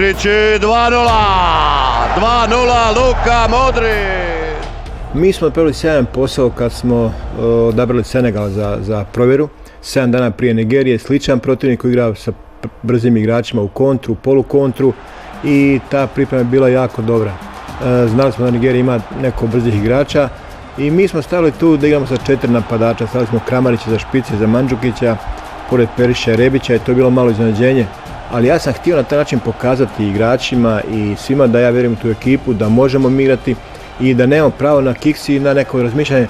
Modrić 2-0! 2-0 Luka Modrić! Mi smo napravili sjajan posao kad smo odabrali Senegal za provjeru. 7 dana prije Nigerije, sličan protivnik koji igrao sa brzim igračima u kontru, polukontru i ta priprema je bila jako dobra. Znali smo da Nigerija ima neko brzih igrača i mi smo stavili tu da igramo sa 4 napadača. Stavili smo Kramarića za špice, za Mandžukića, pored Periša i Rebića i to je bilo malo iznenađenje. Ali ja sam htio na taj način pokazati igračima i svima da ja vjerujem u tu ekipu, da možemo igrati i da nemamo pravo na kiks i na neko razmišljanje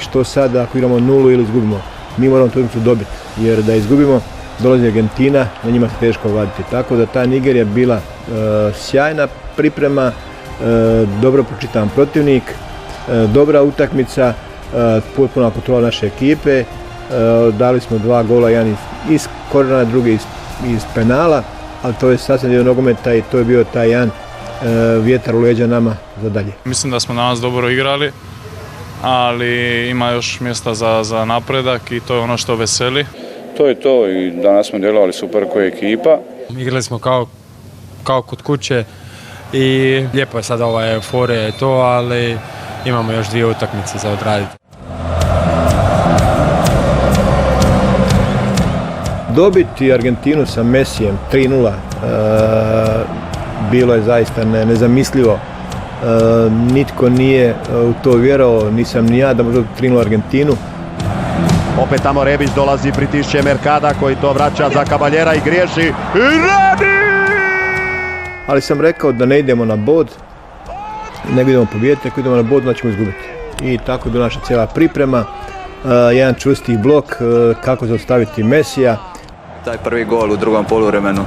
što sad ako igramo 0 ili izgubimo. Mi moramo tu utakmicu dobiti jer da izgubimo dolazi Argentina, na njima se teško vaditi. Tako da ta Nigerija bila sjajna priprema, dobro pročitan protivnik, dobra utakmica, potpuna kontrola naše ekipe. Dali smo 2 gola, jedan iz kornera, drugi iz penala, ali to je sasvim dio nogometa i to je bio taj jedan vjetar u leđa nama za dalje. Mislim da smo danas dobro igrali, ali ima još mjesta za napredak i to je ono što veseli. To je to i danas smo djelovali super kao ekipa. Igrali smo kao kod kuće i lijepo je sada ova euforija i to, ali imamo još 2 utakmice za odraditi. Dobiti Argentinu sa Messijem 3-0 bilo je zaista nezamislivo. Nitko nije u to vjerovao, nisam ni ja da možda 3-0 Argentinu. Opet tamo Rebić dolazi, pritišće Mercada koji to vraća za Caballera i griješi i radi! Ali sam rekao da ne idemo na bod, nego idemo pobijediti, ako idemo na bod onda ćemo izgubiti. I tako je bila naša cijela priprema, jedan čvrsti blok, kako zaustaviti Messija. Taj prvi gol u drugom poluvremenu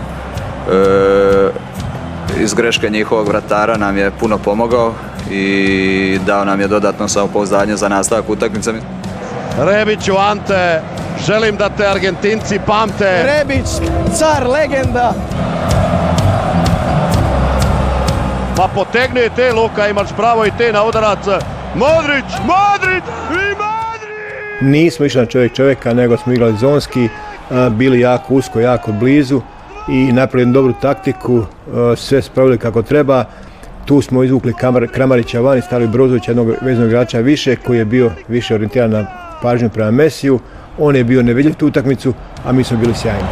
iz greške njihovog vratara nam je puno pomogao i dao nam je dodatno samopouzdanje za nastavak utakmice. Rebiću Ante, želim da te Argentinci pamte. Rebić, car, legenda. Pa potegni te Luka, imaš pravo i te na udarac. Modrić i Modrić! Nismo išli na čovjeka, nego smo igrali zonski, bili jako usko, jako blizu i napravili dobru taktiku, sve spravili kako treba. Tu smo izvukli Kramarića van i stavili Brozovića, jednog veznog igrača više, koji je bio više orijentiran na pažnju prema Messiju. On je bio nevidljiv tu utakmicu, a mi smo bili sjajni.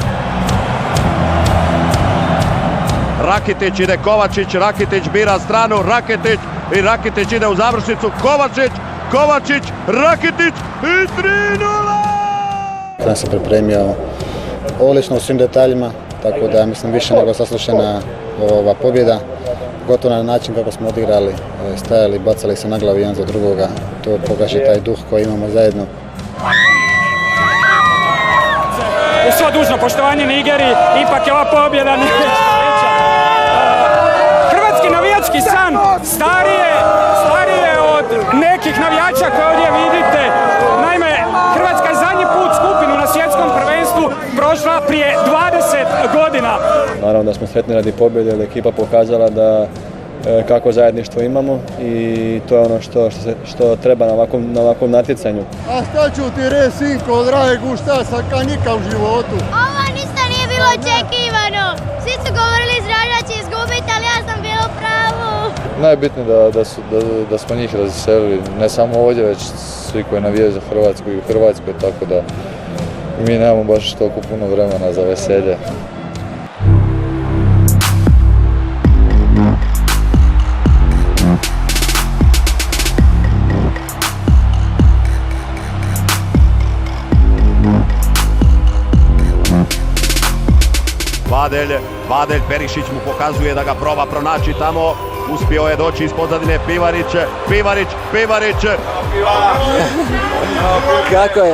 Rakitić ide Kovačić, Rakitić bira stranu, Rakitić ide u završnicu, Kovačić, Rakitić i 3-0! Ja sam pripremio odlično u svim detaljima, tako da mislim više nego saslušana ova pobjeda. Gotovo na način kako smo odigrali, stajali, bacali se na glavu jedan za drugoga, to pokaže taj duh koji imamo zajedno. U svo dužno poštovanje Nigeriji, ipak je ova pobjeda hrvatski navijački san, starije od nekih navijača koje ovdje vidite. Naime, Hrvatska je zadnji put skupinu na svjetskom prvenstvu prošla prije 20 godina. Naravno da smo sretni radi pobjede, jer ekipa pokazala da kako zajedništvo imamo i to je ono što treba na ovakvom natjecanju. A šta ću ti reći, sinko, dragi, šta sam kanika u životu? Ovo ništa nije bilo očekivano. Svi su govorili Izrael će izgubiti, ali ja sam bila u pravu. Najbitnije da smo njih razveselili, ne samo ovdje, već svi koji navijaju za Hrvatsku i u Hrvatskoj, tako da mi nemamo baš toliko puno vremena za veselje. Vadelj, Perišić mu pokazuje da ga proba pronaći tamo, uspio je doći iz pozadine Pivarić. Kako je?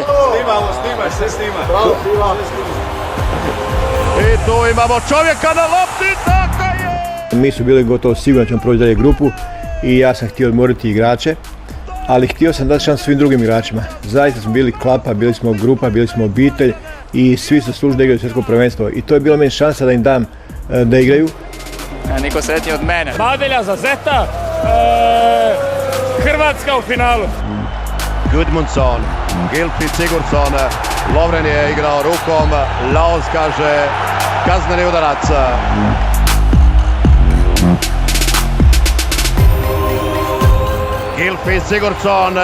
I tu imamo čovjeka na lopti, tako je! Mi su bili gotovo sigurno da ćemo proći dalje grupu i ja sam htio odmoriti igrače, ali htio sam dati šansu svim drugim igračima. Zaista smo bili klapa, bili smo grupa, bili smo obitelj i svi su služili da igraju svjetsko prvenstvo i to je bila meni šansa da im dam da igraju. Niko sretniji od mene. Badelja za Zeta, Hrvatska u finalu. Gudmundsson, Gylfi Sigurdsson, Lovren je igrao rukom, Laos kaže kazneni udarac. Finn Sigurdsson 1-1.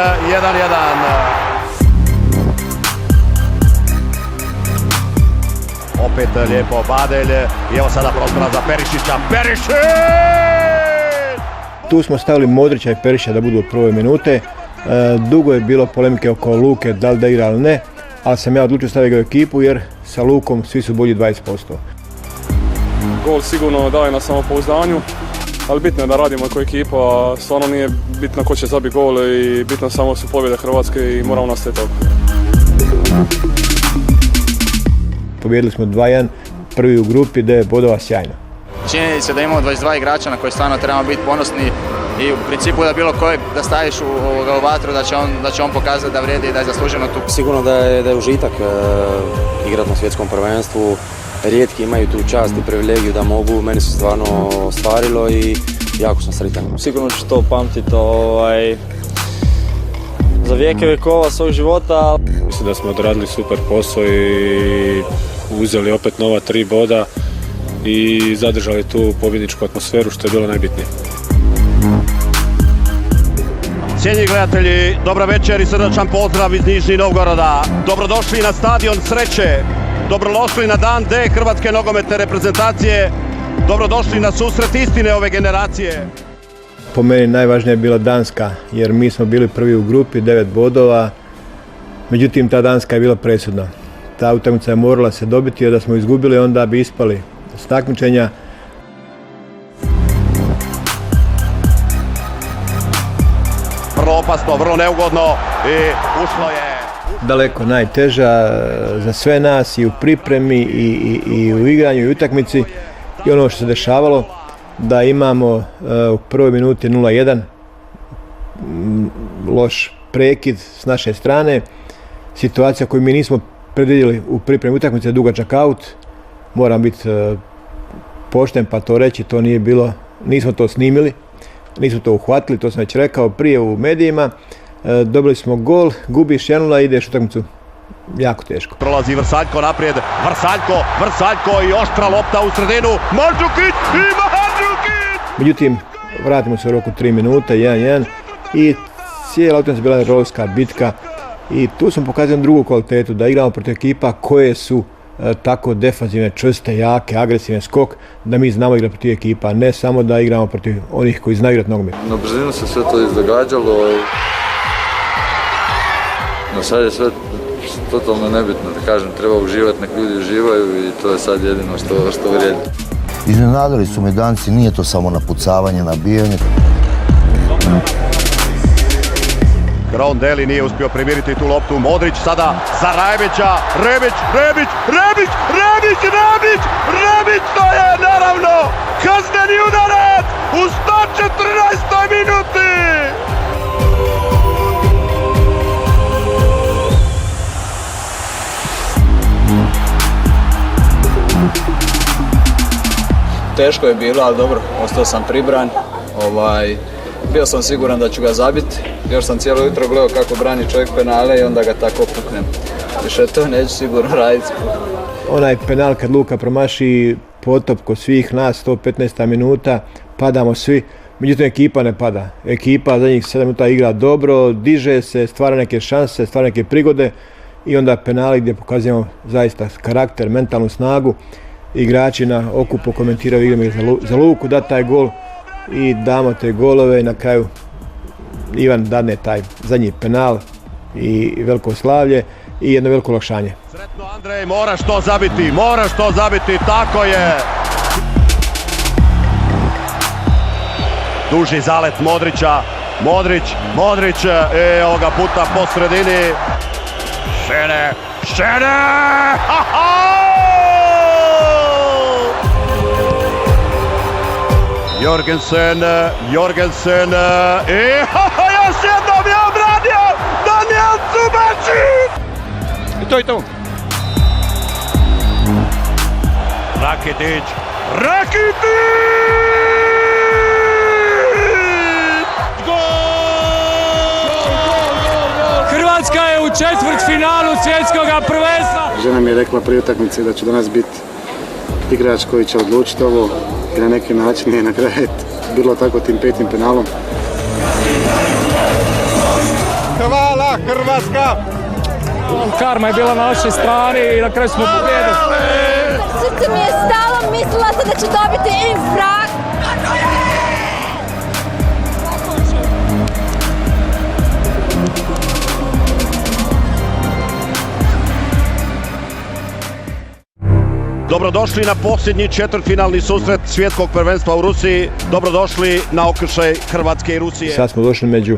Opet lijepo Badelj i evo sada prostora za Perišića. Perišić! Tu smo stavili Modrića i Perišića da budu od prve minute. Dugo je bilo polemike oko Luke, da li da igra ili ne, ali sam ja odlučio staviti ga u ekipu jer sa Lukom svi su bolji 20%. Gol sigurno daje na samopouzdanju, ali bitno je da radimo kao ekipa, stvarno nije bitno ko će zabiti gol i bitno samo su pobjede Hrvatske i moramo nastaviti tako. Pobijedili smo 2-1, prvi u grupi, 9 bodova, sjajno. Činjenica da imamo 22 igrača na koje stvarno trebamo biti ponosni i u principu da bilo koji da staviš u vatru da će on pokazati da vrijedi i da je zasluženo tu. Sigurno da je užitak igrati na svjetskom prvenstvu. Rijetki imaju tu čast i privilegiju da mogu, meni se stvarno ostvarilo i jako sam sretan. Sigurno ću to pamtiti za vijeke vjekova svog života. Mislim da smo odradili super posao i uzeli opet nova 3 boda i zadržali tu pobjedničku atmosferu što je bilo najbitnije. Cijenjeni gledatelji, dobra večer i srdačan pozdrav iz Nižnjeg Novgoroda. Dobrodošli na stadion Sreće. Dobrodošli na dan D Hrvatske nogometne reprezentacije. Dobrodošli na susret istine ove generacije. Po meni najvažnija je bila Danska, jer mi smo bili prvi u grupi, 9 bodova. Međutim, ta Danska je bila presudna. Ta utakmica je morala se dobiti, jer da smo izgubili, onda bi ispali s takmičenja. Vrlo opasno, vrlo neugodno i ušlo je. Daleko najteža za sve nas i u pripremi i u igranju i utakmici. I ono što se dešavalo, da imamo u prvoj minuti 0-1, loš prekid s naše strane. Situacija koju mi nismo predvidjeli u pripremi utakmice, dugačak aut. Moram biti pošten pa to reći, to nije bilo, nismo to snimili, nismo to uhvatili, to sam već rekao prije u medijima. Dobili smo gol, gubiš 1-0 i ideš utakmicu jako teško. Prolazi Vrsaljko naprijed, Vrsaljko i oštra lopta u sredinu, Mandžukić i Mandžukić! Međutim, vratimo se u roku 3 minute, 1-1 i cijela utakmica bila je rovska bitka i tu smo pokazali drugu kvalitetu, da igramo protiv ekipa koje su tako defanzivne, čvrste, jake, agresivne skok, da mi znamo igrati protiv ekipa, ne samo da igramo protiv onih koji znaju igrati nogomet. Na brzinu se sve to izdogađalo. No sad je sve totalno nebitno, da kažem, treba uživati, nek ljudi uživaju i to je sad jedino što vrijedi. Iznenadili su me Danci, nije to samo napucavanje, nabijanje. Grondelli nije uspio primiriti tu loptu, Modrić sada za Rajevića, Rebić, to je naravno kazneni udarac u 114. minuti! Teško je bilo, ali dobro, ostao sam pribran. Bio sam siguran da ću ga zabiti. Još sam cijelo jutro gledao kako brani čovjek penale i onda ga tako puknem. Više to neću sigurno raditi. Onaj penal kad Luka promaši potop kod svih nas, 115 minuta, padamo svi. Međutim, ekipa ne pada. Ekipa zadnjih 7 minuta igra dobro, diže se, stvara neke šanse, stvara neke prigode i onda penali gdje pokazujemo zaista karakter, mentalnu snagu. Igrači na okupu komentiraju igramo za Luku, da taj gol i damo te golove i na kraju Ivan dadne taj zadnji penal i veliko slavlje i jedno veliko olakšanje. Sretno Andrej, moraš to zabiti, tako je! Duži zalet Modrića, Modrić, ovoga puta po sredini. Šene! Jorgensen i još jednom je obradio Daniel Zubacic! I to. Rakitić! Hrvatska je u četvrtfinalu svjetskog prvenstva. Žena mi je rekla prije utakmice da će danas biti igrač koji će odlučiti ovo i na neki način je na kraju bilo tako tim 5. penalom. Hvala Hrvatska! Karma je bila na našoj strani i na kraju smo pobijedili. Srce mi je stalo, mislila sam da ću dobiti infra. Dobrodošli na posljednji četvrtfinalni susret svjetskog prvenstva u Rusiji. Dobrodošli na okršaj Hrvatske i Rusije. Sad smo došli među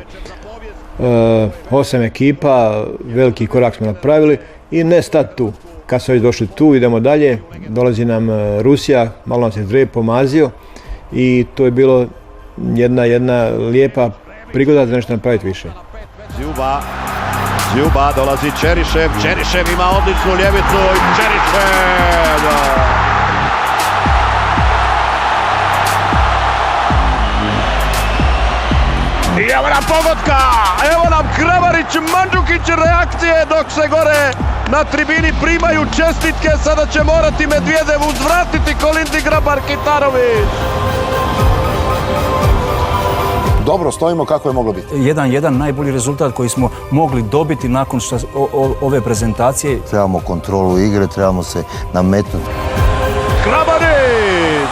8 ekipa, veliki korak smo napravili i ne stati tu. Kad smo već došli tu, idemo dalje, dolazi nam Rusija, malo nam se Zrej pomazio i to je bilo jedna lijepa prigoda za nešto napraviti više. Zjuba, dolazi Čerišev, Čerišev ima odličnu ljevicu i Čerišev! I evo nam pogotka, evo nam Kramarić, Mandžukić reakcije dok se gore na tribini primaju čestitke, sada će morati Medvjedev uzvratiti Kolindi Grabar-Kitarović. Dobro, stojimo kako je moglo biti. 1-1 najbolji rezultat koji smo mogli dobiti nakon ove prezentacije. Trebamo kontrolu igre, trebamo se nametnuti. Kramarić!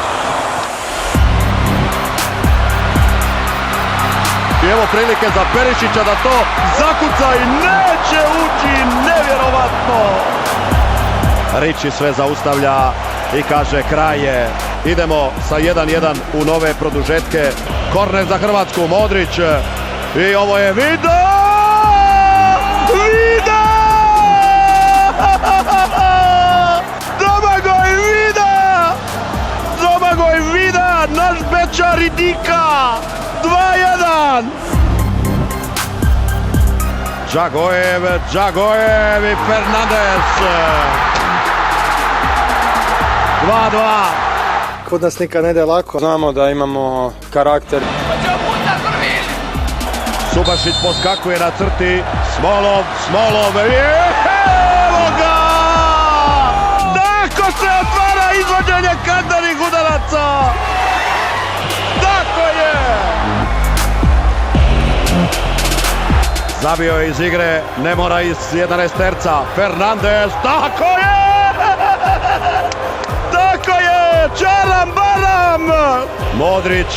I evo prilike za Perišića da to zakuca i neće ući, nevjerovatno! Riči sve zaustavlja i kaže kraj je. Idemo sa 1-1 u nove produžetke. Korner za Hrvatsku, Modrić. I ovo je Vida! Vida! Domagoj Vida! Domagoj Vida, naš Bečar i Dika! 2-1! Džagojev i Fernandez. 2-2. Kod nas nikad ne ide lako, znamo da imamo karakter. Subašić poskakuje na crti, Smolov, evo ga! Tako se otvara izvođenje kantarnih udaraca! Tako je! Zabio je iz igre, ne mora iz 11 terca, Fernandez, tako je! Tako je! Čaram baram! Modrić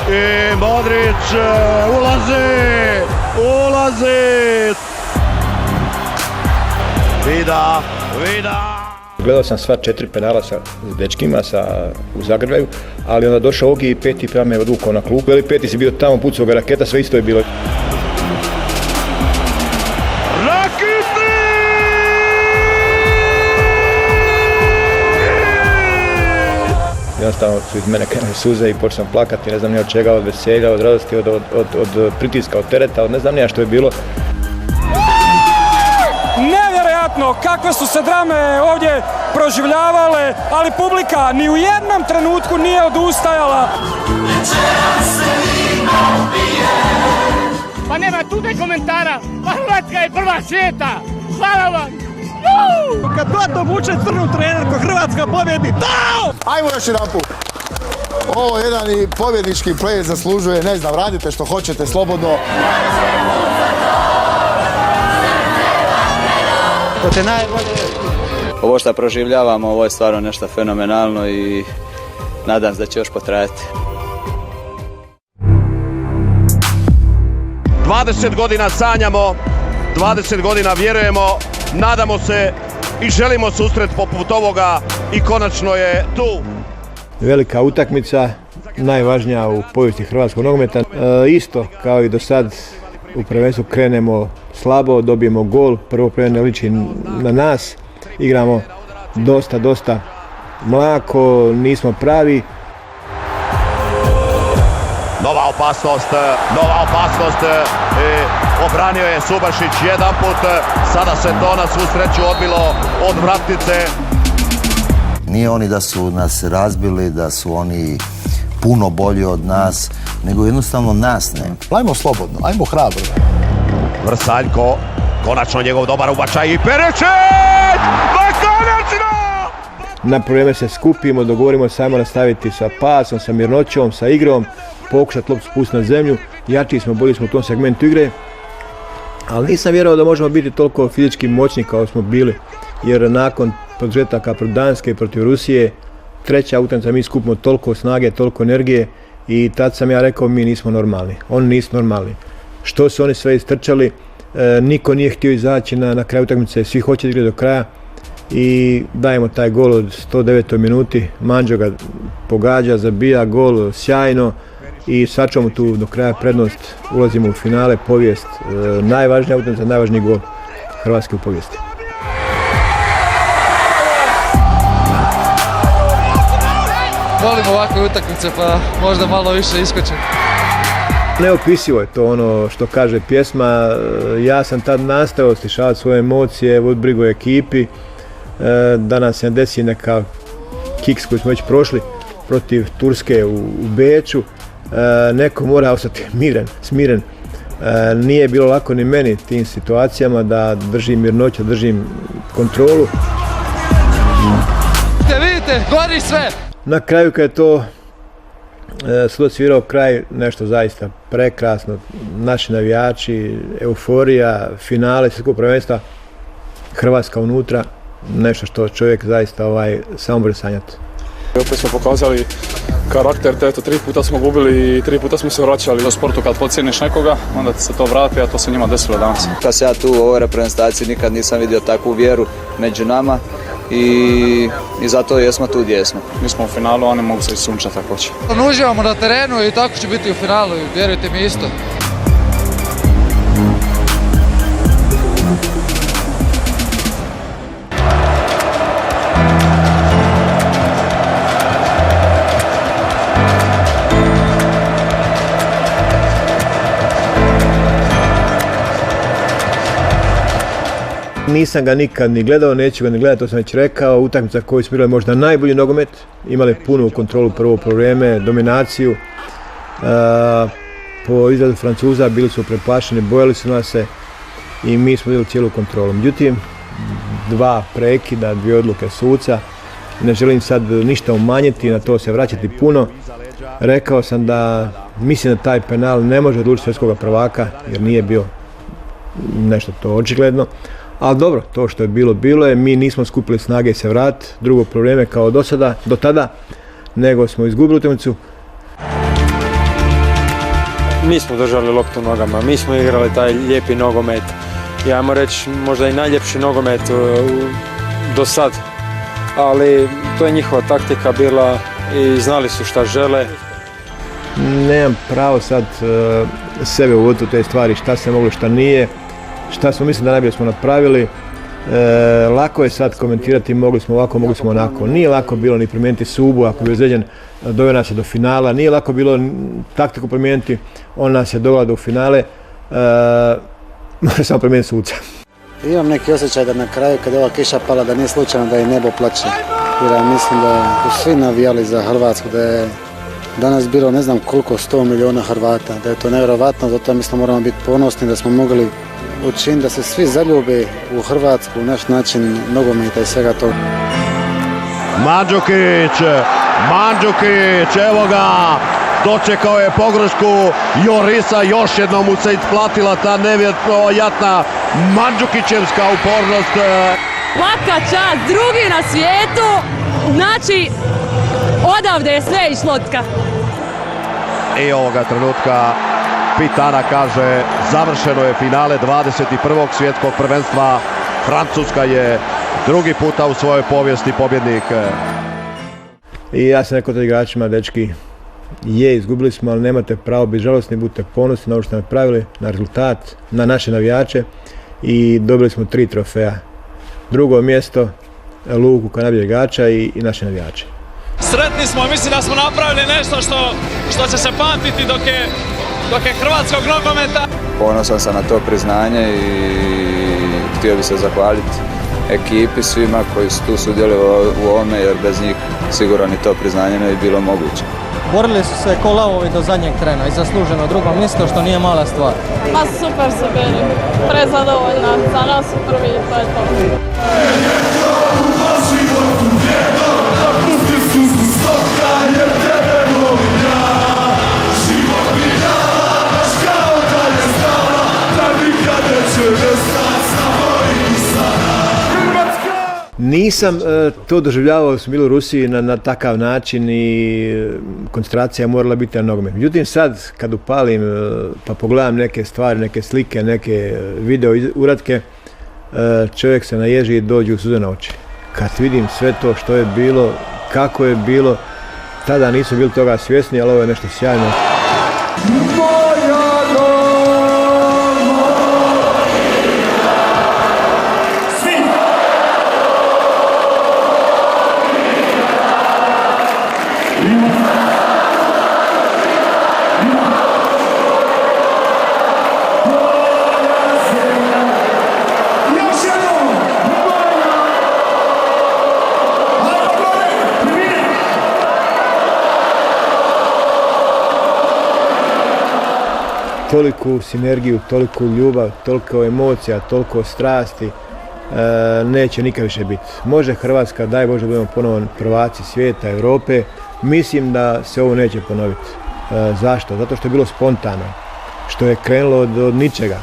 i Modrić ulazi! Vida! Gledao sam sva 4 penala sa dečkima u Zagrebu, ali onda došao Ogi i peti prema me odvukao na klupu. Peti si bio tamo, pucao ga raketa, sve isto je bilo. Jednostavno su iz mene krenule suze i počeo sam plakati, ne znam ni od čega, od veselja, od radosti, od pritiska, od tereta, od ne znam nija što je bilo. Nevjerojatno kakve su se drame ovdje proživljavale, ali publika ni u jednom trenutku nije odustajala. Pa nema tu ne komentara, pa Hrvatska je prva svijeta, hvala vam! Kad Blato vuče crnu trenerku, Hrvatska pobjedi, dao! Ajmo još jedan put. Ovo jedan i pobjednički play zaslužuje, ne znam, radite što hoćete, slobodno. To te najbolje. Ovo što proživljavamo, ovo je stvarno nešto fenomenalno i nadam se da će još potrajati. 20 godina sanjamo, 20 godina vjerujemo, nadamo se i želimo susret poput ovoga i konačno je tu. Velika utakmica, najvažnija u povijesti hrvatskog nogometa. Isto kao i do sad u prvenstvu krenemo slabo, dobijemo gol, prvo ne liči na nas, igramo dosta mlako, nismo pravi. Nova opasnost, obranio je Subašić jedan put, sada se to na svu sreću odbilo od vratnice. Nije oni da su nas razbili, da su oni puno bolji od nas, nego jednostavno nas ne. Ajmo slobodno, ajmo hrabro. Vrsaljko, konačno njegov dobar ubačaj i Perišić! Pa konačno! Na probleme se skupimo, dogovorimo se ajmo nastaviti sa pasom, sa mirnoćom, sa igrom, pokušati loptu spustiti na zemlju. Jači smo, bolji smo u tom segmentu igre Ali nisam vjerovao da možemo biti toliko fizički moćni kao smo bili, jer nakon produžetaka protiv Danske i protiv Rusije, treća utakmica mi skupimo toliko snage, toliko energije i tad sam ja rekao mi nismo normalni, oni nisu normalni. Što su oni sve istrčali, niko nije htio izaći na kraju utakmice, svi hoće igrati do kraja i dajemo taj gol od 109. minuti, Mandžo ga pogađa, zabija gol sjajno i sačuvamo tu do kraja prednost, ulazimo u finale, povijest, najvažnija utakmica, najvažniji gol Hrvatske u povijesti. Volim ovakve utakmice pa možda malo više iskočim. Neopisivo je to ono što kaže pjesma, ja sam tad nastavio stišavati svoje emocije, voditi brigu o ekipi, danas se desi neka kiks koji smo već prošli protiv Turske u Beču, neko mora ostati smiren. Nije bilo lako ni meni tim situacijama da držim mirnoću, držim kontrolu. Vidite, gori sve! Na kraju kad je to svirao kraj, nešto zaista prekrasno, naši navijači, euforija, finale svjetskog prvenstva, Hrvatska unutra, nešto što čovjek zaista samo može sanjati. Opet smo pokazali karakter, eto 3 puta smo gubili i 3 puta smo se vraćali. U sportu kad pocijeniš nekoga, onda ti se to vrati, a to se njima desilo danas. Kad se ja tu u ovoj reprezentaciji nikad nisam vidio takvu vjeru među nama i zato jesmo tu gdje jesmo. Mi smo u finalu, oni mogu se i sunčati ako hoće. Uživamo na terenu i tako će biti u finalu, vjerujte mi isto. Nisam ga nikad ni gledao, neću ga ni gledati, to sam već rekao. Utakmica koju smo igrali možda najbolji nogomet, imali punu kontrolu prvo vrijeme, dominaciju. Po izgledu Francuza bili su preplašeni, bojali su nas se i mi smo imali cijelu kontrolu. Međutim, 2 prekida, 2 odluke suca, ne želim sad ništa umanjiti, na to se vraćati puno. Rekao sam da mislim da taj penal ne može odlučiti svjetskog prvaka jer nije bio nešto to očigledno. Ali dobro, to što je bilo je, mi nismo skupili snage se vratiti, drugo vrijeme kao do tada, nego smo izgubili utakmicu. Mi smo držali loptu nogama, mi smo igrali taj lijepi nogomet. Ja ajmo reći možda i najljepši nogomet do sad. Ali to je njihova taktika bila i znali su šta žele. Nemam pravo sad sebe uvoditi u te stvari, šta se moglo, šta nije. Šta smo mislili da najbolje smo napravili, lako je sad komentirati mogli smo ovako, mogli smo onako. Nije lako bilo ni promijeniti Subu, ako bi ozlijeđen doveo nas je do finala, nije lako bilo taktiku promijeniti, on nas je doveo do finale, može samo promijeniti suca. Imam neki osjećaj da na kraju kad je ova kiša pala da nije slučajno da i nebo plače, jer ja mislim da su svi navijali za Hrvatsku, da je danas bilo ne znam koliko 100 milijuna Hrvata, da je to nevjerojatno, zato mislim moramo biti ponosni da smo mogli učiniti da se svi zaljube u Hrvatsku, u naš način nogometa i svega toga. Mandžukić, evo ga, dočekao je pogrešku Jorisa, još jednom mu se isplatila ta nevjerojatna Mandžukićevska upornost. Svaka čast, drugi na svijetu, znači odavde je sve išlo. I ovoga trenutka Pitana kaže završeno je finale 21. svjetskog prvenstva. Francuska je drugi puta u svojoj povijesti pobjednik. I ja sam rekao to igračima, dečki, izgubili smo, ali nemate pravo biti žalosni, budite ponosni na ovo što ste napravili, na rezultat, na naše navijače i dobili smo 3 trofeja. Drugo mjesto, Luku kao najboljeg igrača i naše navijače. Sretni smo, mislim da smo napravili nešto što će se pamtiti dok je hrvatskog nogometa. Ponosan sam na to priznanje i htio bi se zahvaliti ekipi, svima koji su tu sudjelovali u ovome, jer bez njih sigurno ni to priznanje ne bi bilo moguće. Borili su se ko lavovi do zadnjeg trena i zasluženo drugo mjesto, što nije mala stvar. Pa super su bili, prezadovoljna, za nas su prvi i to je to. Život mi daš kao da je znala da nikad neće Nisam to doživljavao s Milu Rusiji na takav način i koncentracija morala biti na nogomet. Međutim sad kad upalim pa pogledam neke stvari, neke slike, neke video uratke, čovjek se naježi i dođe u suze na oči. Kad vidim sve to što je bilo, kako je bilo, tada nisu bili toga svjesni, ali ovo je nešto sjajno. Toliku sinergiju, toliku ljubav, toliko emocija, toliko strasti neće nikad više biti. Može Hrvatska, daj Bože, budemo ponovno prvaci svijeta, Europe. Mislim da se ovo neće ponoviti. Zašto? Zato što je bilo spontano, što je krenulo od ničega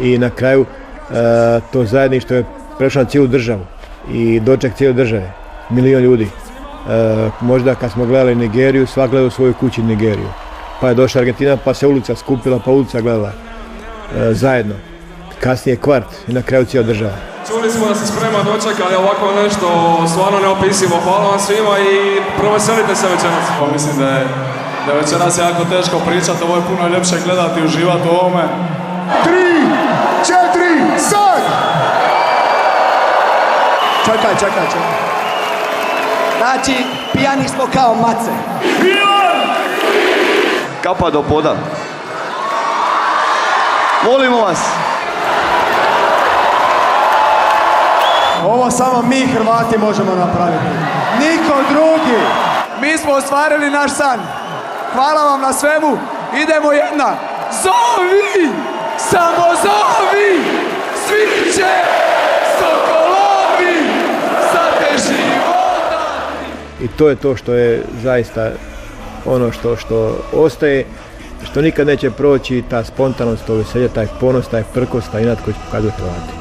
i na kraju to zajedništvo je prešlo na cijelu državu i doček cijele države, milion ljudi. Možda kad smo gledali Nigeriju, svak gledao u svojoj kući Nigeriju. Pa je došla Argentina, pa se ulica skupila, pa ulica gledala zajedno. Kasnije kvart i na kraju cijela država. Čuli smo da se sprema dočekali ovako nešto stvarno neopisivo. Hvala vam svima i proveselite se večeras. Mislim da je večeras jako teško pričati, ovo je puno ljepše gledati i uživati u ovome. 3, 4, sad! Čekaj. Znači, pijani smo kao mace. Kapa do poda. Volimo vas. Ovo samo mi Hrvati možemo napraviti. Niko drugi. Mi smo ostvarili naš san. Hvala vam na svemu. Idemo jedna. Zovi! Samo zovi! Svi će sokolovi za te života. I to je to što je zaista ono što ostaje, što nikad neće proći, ta spontanost, to veselje, taj ponos, taj prkos, taj inat koji će pokazati Hrvati.